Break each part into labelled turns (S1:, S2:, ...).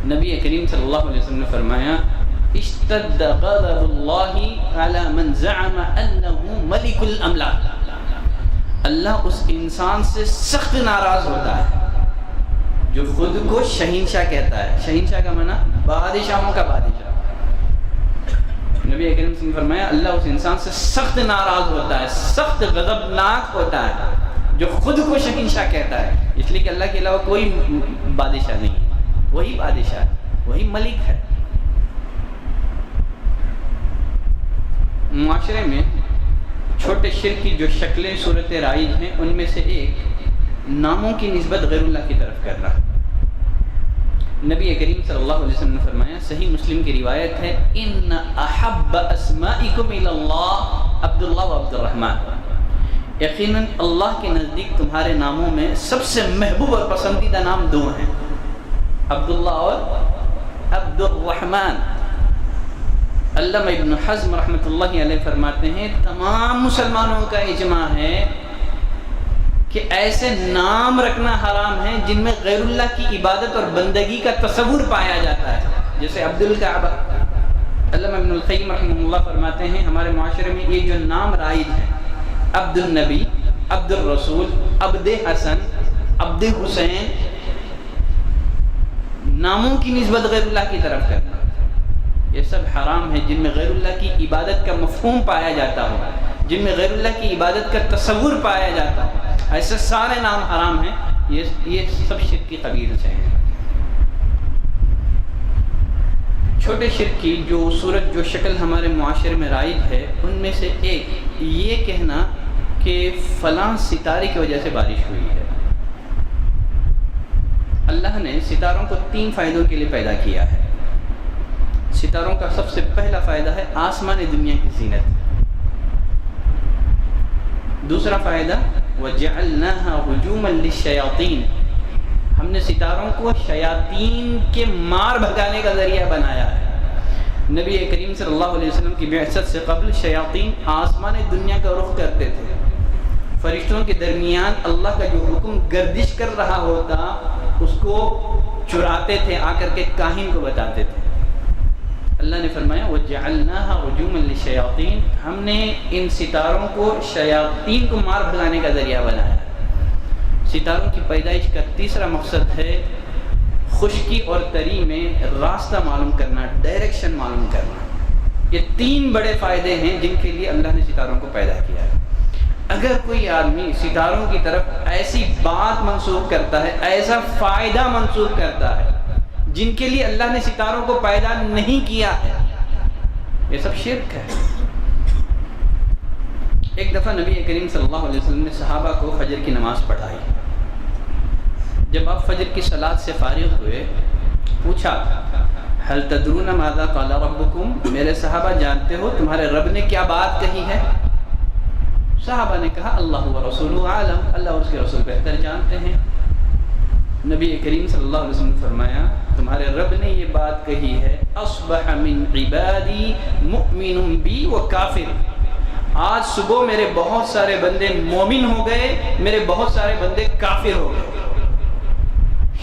S1: نبی کریم صلی اللہ علیہ وسلم نے فرمایا اشتد غضب اللہ علی من زعم انه ملک الاملاک، اللہ اس انسان سے سخت ناراض ہوتا ہے جو خود کو شہنشاہ کہتا ہے۔ شہنشاہ کا معنی بادشاہوں کا بادشاہ۔ نبی کریم صلی اللہ علیہ وسلم نے فرمایا اللہ اس انسان سے سخت ناراض ہوتا ہے، سخت غضبناک ہوتا ہے جو خود کو شہنشاہ کہتا ہے، اس لیے کہ اللہ کے علاوہ کوئی بادشاہ نہیں ہے، وہی بادشاہ ہے، وہی ملک ہے۔ معاشرے میں چھوٹے شرک کی جو شکلیں صورتیں رائج ہیں ان میں سے ایک ناموں کی نسبت غیر اللہ کی طرف کرنا۔ نبی کریم صلی اللہ علیہ وسلم نے فرمایا، صحیح مسلم کی روایت ہے، ان احب اسمائکم الی اللہ عبداللہ و عبد الرحمن، یقیناً اللہ کے نزدیک تمہارے ناموں میں سب سے محبوب اور پسندیدہ نام دو ہیں، عبداللہ اور عبد الرحمن۔ علامہ ابن حزم رحمۃ اللہ علیہ فرماتے ہیں تمام مسلمانوں کا اجماع ہے کہ ایسے نام رکھنا حرام ہے جن میں غیر اللہ کی عبادت اور بندگی کا تصور پایا جاتا ہے، جیسے عبد الکعبہ۔ علامہ ابن القیم رحمہ اللہ فرماتے ہیں ہمارے معاشرے میں یہ جو نام رائج ہیں، عبد النبی، عبد الرسول، عبد حسن، عبد حسین، ناموں کی نسبت غیر اللہ کی طرف کرنا، یہ سب حرام ہے جن میں غیر اللہ کی عبادت کا مفہوم پایا جاتا ہو، جن میں غیر اللہ کی عبادت کا تصور پایا جاتا ہو، ایسے سارے نام حرام ہیں، یہ سب شرک کی قبیل سے ہیں۔ چھوٹے شرک کی جو صورت جو شکل ہمارے معاشرے میں رائج ہے ان میں سے ایک یہ کہنا کہ فلاں ستارے کی وجہ سے بارش ہوئی ہے۔ اللہ نے ستاروں کو 3 فائدوں کے لیے پیدا کیا ہے۔ ستاروں کا سب سے پہلا فائدہ ہے آسمان دنیا کی زینت۔ دوسرا فائدہ وَجَعَلْنَاهَا رُجُومًا لِلشَّيَاطِينِ، ہم نے ستاروں کو شیاطین کے مار بھگانے کا ذریعہ بنایا ہے۔ نبی کریم صلی اللہ علیہ وسلم کی بعثت سے قبل شیاطین آسمان دنیا کا رخ کرتے تھے، فرشتوں کے درمیان اللہ کا جو حکم گردش کر رہا ہوتا اس کو چراتے تھے، آ کر کے کاہن کو بتاتے تھے۔ اللہ نے فرمایا وَجَعَلْنَاهَا رُجُومًا لِلشَّيَاطِينِ، ہم نے ان ستاروں کو شیاطین کو مار بھگانے کا ذریعہ بنایا۔ ستاروں کی پیدائش کا تیسرا مقصد ہے خشکی اور تری میں راستہ معلوم کرنا، ڈائریکشن معلوم کرنا۔ یہ 3 بڑے فائدے ہیں جن کے لیے اللہ نے ستاروں کو پیدا کیا ہے۔ اگر کوئی آدمی ستاروں کی طرف ایسی بات منسوخ کرتا ہے، ایسا فائدہ منسوخ کرتا ہے جن کے لیے اللہ نے ستاروں کو پیدا نہیں کیا ہے، یہ سب شرک ہے۔ ایک دفعہ نبی کریم صلی اللہ علیہ وسلم نے صحابہ کو فجر کی نماز پڑھائی۔ جب آپ فجر کی صلاۃ سے فارغ ہوئے پوچھا هل تدرون ماذا قال ربکم، میرے صحابہ جانتے ہو تمہارے رب نے کیا بات کہی ہے؟ صحابہ نے کہا اللہ ورسولہ عالم، اللہ اور اس کے رسول بہتر جانتے ہیں۔ نبی کریم صلی اللہ علیہ وسلم نے فرمایا تمہارے رب نے یہ بات کہی ہے اصبح من عبادی مؤمن بی و کافر، آج صبح میرے بہت سارے بندے مومن ہو گئے، میرے بہت سارے بندے کافر ہو گئے۔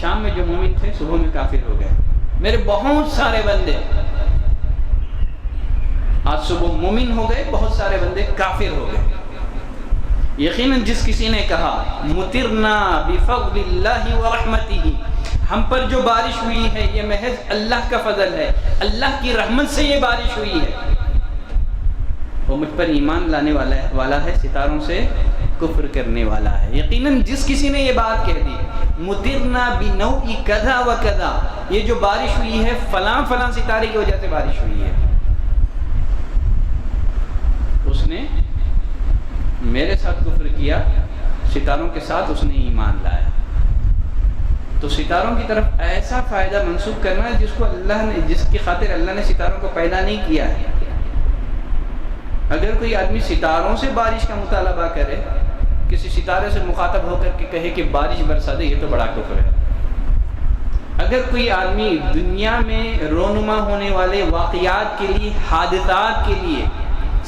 S1: شام میں جو مومن تھے صبح میں کافر ہو گئے، میرے بہت سارے بندے آج صبح مومن ہو گئے، بہت سارے بندے کافر ہو گئے۔ یقیناً جس کسی نے کہا مطرنا بفضل اللہ ورحمتہ، ہم پر جو بارش ہوئی ہے یہ محض اللہ کا فضل ہے، اللہ کی رحمت سے یہ بارش ہوئی ہے، وہ مجھ پر ایمان لانے والا ہے، ستاروں سے کفر کرنے والا ہے۔ یقیناً جس کسی نے یہ بات کہہ دی مطرنا بنوع کذا و کذا، یہ جو بارش ہوئی ہے فلاں فلاں ستارے کی وجہ سے بارش ہوئی ہے، اس نے میرے ساتھ کفر کیا، ستاروں کے ساتھ اس نے ایمان لایا۔ تو ستاروں کی طرف ایسا فائدہ منسوخ کرنا جس کو اللہ نے، جس کی خاطر اللہ نے ستاروں کو پیدا نہیں کیا ہے۔ اگر کوئی آدمی ستاروں سے بارش کا مطالبہ کرے، کسی ستارے سے مخاطب ہو کر کے کہے کہ بارش برسا دے، یہ تو بڑا کفر ہے۔ اگر کوئی آدمی دنیا میں رونما ہونے والے واقعات کے لیے، حادثات کے لیے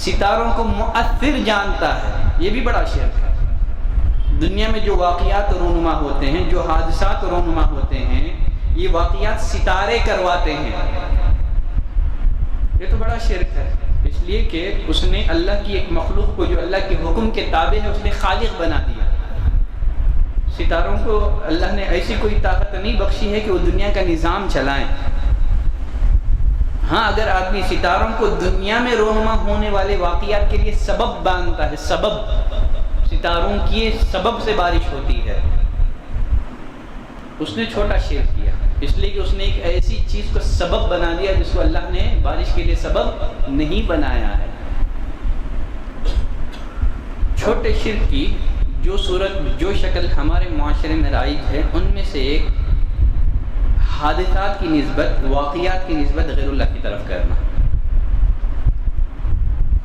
S1: ستاروں کو مؤثر جانتا ہے، یہ بھی بڑا شرک ہے۔ دنیا میں جو واقعات رونما ہوتے ہیں، جو حادثات رونما ہوتے ہیں، یہ واقعات ستارے کرواتے ہیں، یہ تو بڑا شرک ہے، اس لیے کہ اس نے اللہ کی ایک مخلوق کو جو اللہ کے حکم کے تابع ہے اس نے خالق بنا دیا۔ ستاروں کو اللہ نے ایسی کوئی طاقت نہیں بخشی ہے کہ وہ دنیا کا نظام چلائیں۔ ہاں اگر آدمی ستاروں کو دنیا میں رونما ہونے والے واقعات کے لیے سبب باندھتا ہے، سبب، ستاروں کی سبب سے بارش ہوتی ہے، اس نے چھوٹا شرک کیا، اس لیے کہ اس نے ایک ایسی چیز کو سبب بنا دیا جس کو اللہ نے بارش کے لیے سبب نہیں بنایا ہے۔ چھوٹے شرک کی جو صورت، جو شکل ہمارے معاشرے میں رائج ہے، ان میں سے ایک حادثات کی نسبت، واقعات کی نسبت غیر اللہ کی طرف کرنا۔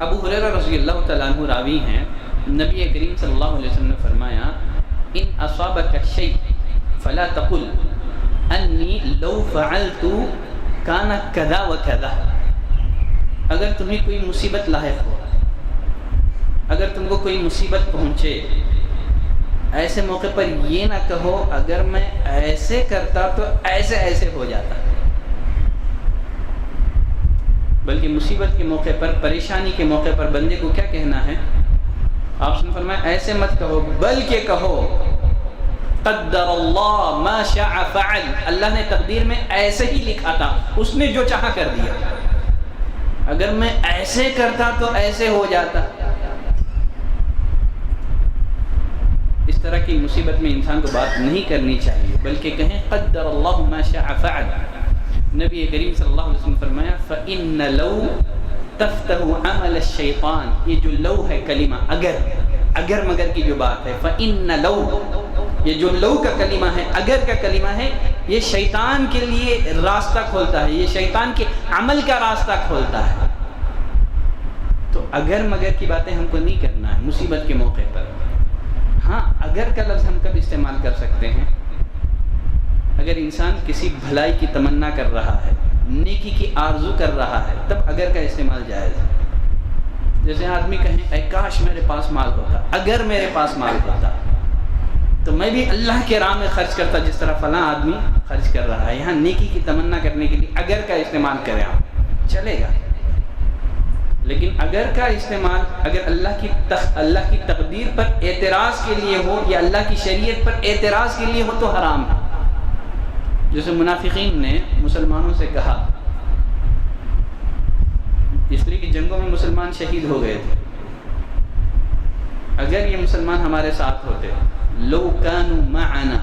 S1: ابو ہریرہ رضی اللہ تعالیٰ عنہ راوی ہیں، نبی کریم صلی اللہ علیہ وسلم نے فرمایا ان اصابک شیء فلا تقل انی لو فعلت کان کذا و کذا۔ اگر تمہیں کوئی مصیبت لاحق ہو، اگر تم کو کوئی مصیبت پہنچے، ایسے موقع پر یہ نہ کہو اگر میں ایسے کرتا تو ایسے ایسے ہو جاتا، بلکہ مصیبت کے موقع پر، پریشانی کے موقع پر بندے کو کیا کہنا ہے؟ آپ نے فرمایا ایسے مت کہو، بلکہ کہو قدر اللہ ما شاء فعل، اللہ نے تقدیر میں ایسے ہی لکھا تھا، اس نے جو چاہا کر دیا، اگر میں ایسے کرتا تو ایسے ہو جاتا۔ اس طرح کی مصیبت میں انسان کو بات نہیں کرنی چاہیے، بلکہ کہیں قدر اللہ ما شاء فعل۔ نبی کریم صلی اللہ علیہ وسلم فرمایا فَإِنَّ لَوْ تَفْتَحُ عَمَلَ الشَّيْطَانِ، یہ جو لو ہے کلمہ، اگر مگر کی جو بات ہے، فَإِنَّ لَوْ، یہ جو لو کا کلمہ ہے، اگر کا کلمہ ہے، یہ شیطان کے لیے راستہ کھولتا ہے، یہ شیطان کے عمل کا راستہ کھولتا ہے۔ تو اگر مگر کی باتیں ہم کو نہیں کرنا ہے مصیبت کے موقع پر۔ ہاں اگر کا لفظ ہم کب استعمال کر سکتے ہیں؟ اگر انسان کسی بھلائی کی تمنا کر رہا ہے، نیکی کی آرزو کر رہا ہے، تب اگر کا استعمال جائز ہے۔ جیسے آدمی کہیں اے کاش میرے پاس مال ہوتا، اگر میرے پاس مال ہوتا تو میں بھی اللہ کے راہ میں خرچ کرتا جس طرح فلاں آدمی خرچ کر رہا ہے۔ یہاں نیکی کی تمنا کرنے کے لیے اگر کا استعمال کریں آپ، چلے گا، لیکن اگر کا استعمال اگر اللہ کی تقدیر پر اعتراض کے لیے ہو یا اللہ کی شریعت پر اعتراض کے لیے ہو تو حرام ہے۔ جیسے منافقین نے مسلمانوں سے کہا، اس لیے کہ جنگوں میں مسلمان شہید ہو گئے تھے، اگر یہ مسلمان ہمارے ساتھ ہوتے، لو کانوا معنا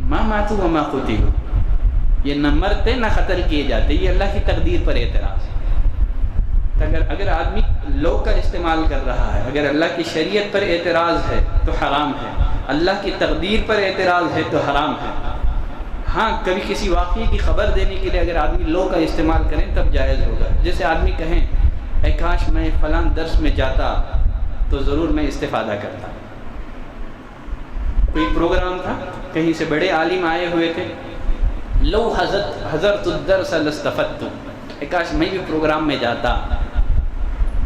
S1: ما ماتوا وما قتلوا، یہ نہ مرتے نہ قتل کیے جاتے، یہ اللہ کی تقدیر پر اعتراض۔ اگر آدمی لو کا استعمال کر رہا ہے، اگر اللہ کی شریعت پر اعتراض ہے تو حرام ہے، اللہ کی تقدیر پر اعتراض ہے تو حرام ہے۔ ہاں کبھی کسی واقعے کی خبر دینے کے لیے اگر آدمی لو کا استعمال کریں تب جائز ہوگا۔ جیسے آدمی کہیں اے کاش میں فلاں درس میں جاتا تو ضرور میں استفادہ کرتا، کوئی پروگرام تھا، کہیں سے بڑے عالم آئے ہوئے تھے، لو حضرت الدرس لاستفدت، اے کاش میں بھی پروگرام میں جاتا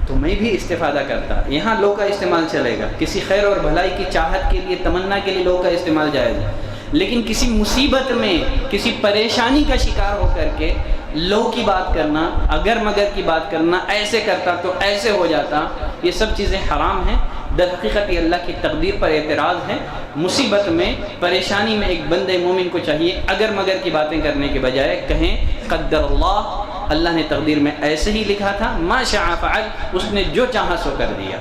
S1: تو میں بھی استفادہ کرتا۔ یہاں لو کا استعمال چلے گا، کسی خیر اور بھلائی کی چاہت کے لیے، تمنا کے لیے لو کا استعمال جائز ہے، لیکن کسی مصیبت میں، کسی پریشانی کا شکار ہو کر کے لو کی بات کرنا، اگر مگر کی بات کرنا، ایسے کرتا تو ایسے ہو جاتا، یہ سب چیزیں حرام ہیں۔ در حقیقت یہ اللہ کی تقدیر پر اعتراض ہے۔ مصیبت میں، پریشانی میں ایک بندے مومن کو چاہیے اگر مگر کی باتیں کرنے کے بجائے کہیں قدر اللہ نے تقدیر میں ایسے ہی لکھا تھا، ما شاء فعل، اس نے جو چاہا سو کر دیا۔